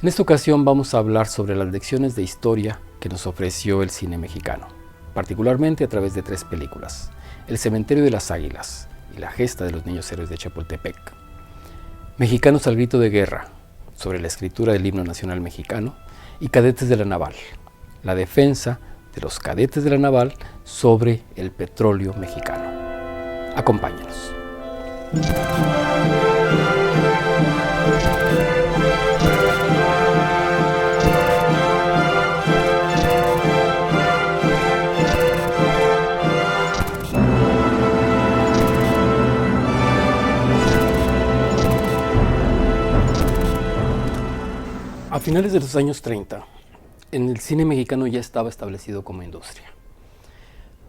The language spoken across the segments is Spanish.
En esta ocasión vamos a hablar sobre las lecciones de historia que nos ofreció el cine mexicano, particularmente a través de 3 películas: El cementerio de las águilas y La gesta de los niños héroes de Chapultepec, Mexicanos al grito de guerra, sobre la escritura del himno nacional mexicano, y Cadetes de la naval, la defensa de los cadetes de la naval sobre el petróleo mexicano. Acompáñanos. A finales de los años 30, el cine mexicano ya estaba establecido como industria.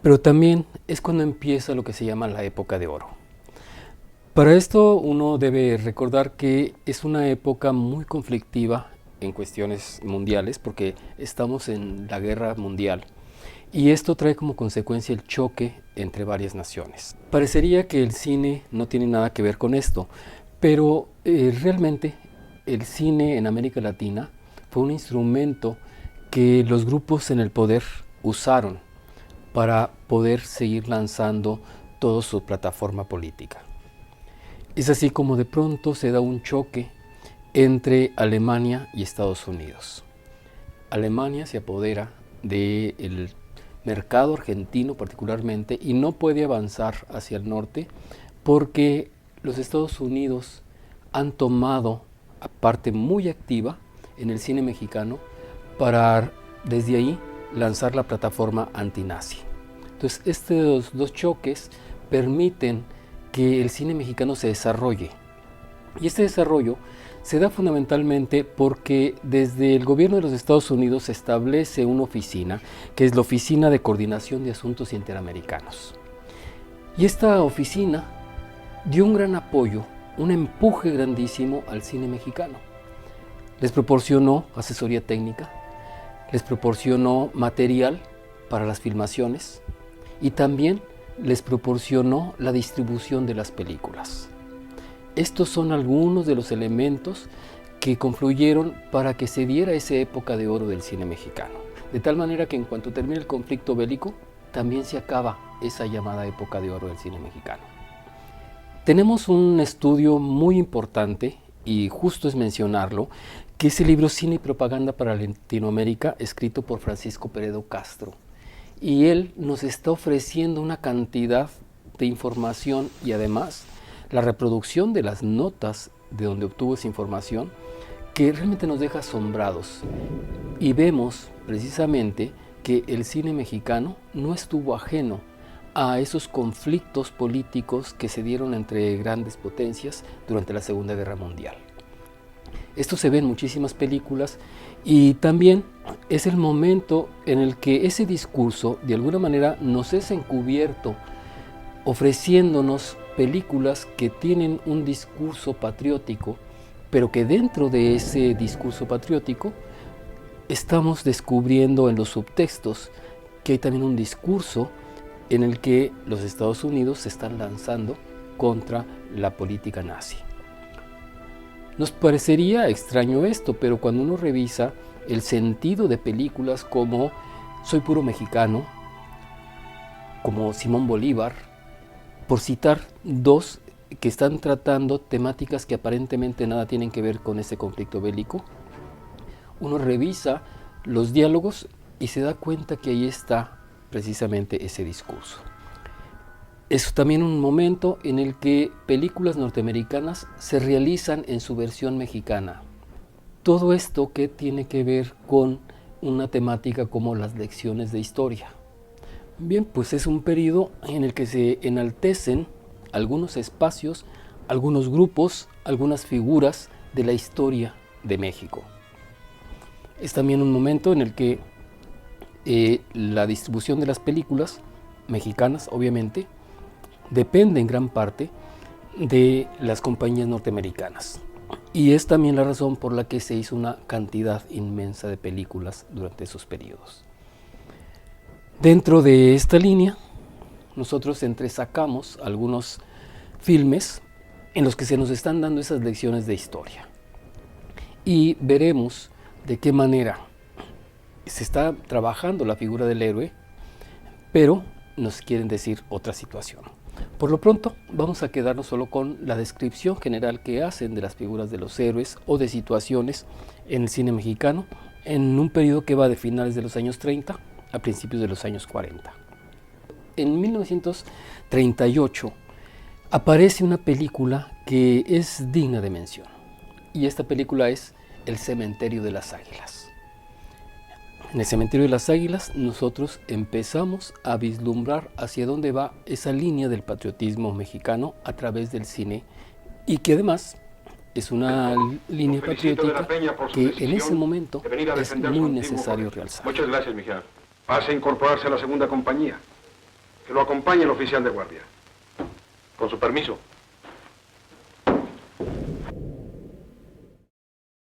Pero también es cuando empieza lo que se llama la época de oro. Para esto uno debe recordar que es una época muy conflictiva en cuestiones mundiales, porque estamos en la guerra mundial, y esto trae como consecuencia el choque entre varias naciones. Parecería que el cine no tiene nada que ver con esto, pero realmente el cine en América Latina fue un instrumento que los grupos en el poder usaron para poder seguir lanzando toda su plataforma política. Es así como de pronto se da un choque entre Alemania y Estados Unidos. Alemania se apodera del mercado argentino particularmente y no puede avanzar hacia el norte porque los Estados Unidos han tomado parte muy activa en el cine mexicano para desde ahí lanzar la plataforma antinazi. Entonces estos dos choques permiten que el cine mexicano se desarrolle, y este desarrollo se da fundamentalmente porque desde el gobierno de los Estados Unidos se establece una oficina que es la Oficina de Coordinación de Asuntos Interamericanos, y esta oficina dio un gran apoyo, un empuje grandísimo al cine mexicano. Les proporcionó asesoría técnica, les proporcionó material para las filmaciones y también les proporcionó la distribución de las películas. Estos son algunos de los elementos que confluyeron para que se diera esa época de oro del cine mexicano. De tal manera que en cuanto termine el conflicto bélico, también se acaba esa llamada época de oro del cine mexicano. Tenemos un estudio muy importante, y justo es mencionarlo, que es el libro Cine y Propaganda para Latinoamérica, escrito por Francisco Peredo Castro. Y él nos está ofreciendo una cantidad de información y además la reproducción de las notas de donde obtuvo esa información, que realmente nos deja asombrados. Y vemos precisamente que el cine mexicano no estuvo ajeno a esos conflictos políticos que se dieron entre grandes potencias durante la Segunda Guerra Mundial. Esto se ve en muchísimas películas, y también es el momento en el que ese discurso de alguna manera nos es encubierto, ofreciéndonos películas que tienen un discurso patriótico, pero que dentro de ese discurso patriótico estamos descubriendo en los subtextos que hay también un discurso en el que los Estados Unidos se están lanzando contra la política nazi. Nos parecería extraño esto, pero cuando uno revisa el sentido de películas como Soy puro mexicano, como Simón Bolívar, por citar dos que están tratando temáticas que aparentemente nada tienen que ver con ese conflicto bélico, uno revisa los diálogos y se da cuenta que ahí está precisamente ese discurso. Es también un momento en el que películas norteamericanas se realizan en su versión mexicana. Todo esto que tiene que ver con una temática como las lecciones de historia. Bien, pues es un periodo en el que se enaltecen algunos espacios, algunos grupos, algunas figuras de la historia de México. Es también un momento en el que la distribución de las películas mexicanas, obviamente, depende en gran parte de las compañías norteamericanas. Y es también la razón por la que se hizo una cantidad inmensa de películas durante esos periodos. Dentro de esta línea, nosotros entresacamos algunos filmes en los que se nos están dando esas lecciones de historia. y veremos de qué manera se está trabajando la figura del héroe, pero nos quieren decir otra situación. Por lo pronto, vamos a quedarnos solo con la descripción general que hacen de las figuras de los héroes o de situaciones en el cine mexicano en un periodo que va de finales de los años 30 a principios de los años 40. En 1938 aparece una película que es digna de mención, y esta película es El Cementerio de las Águilas. En El Cementerio de las Águilas nosotros empezamos a vislumbrar hacia dónde va esa línea del patriotismo mexicano a través del cine, y que además es una línea patriótica que en ese momento es muy necesario realzar. Muchas gracias, mi general. Pase a incorporarse a la segunda compañía. Que lo acompañe el oficial de guardia. Con su permiso.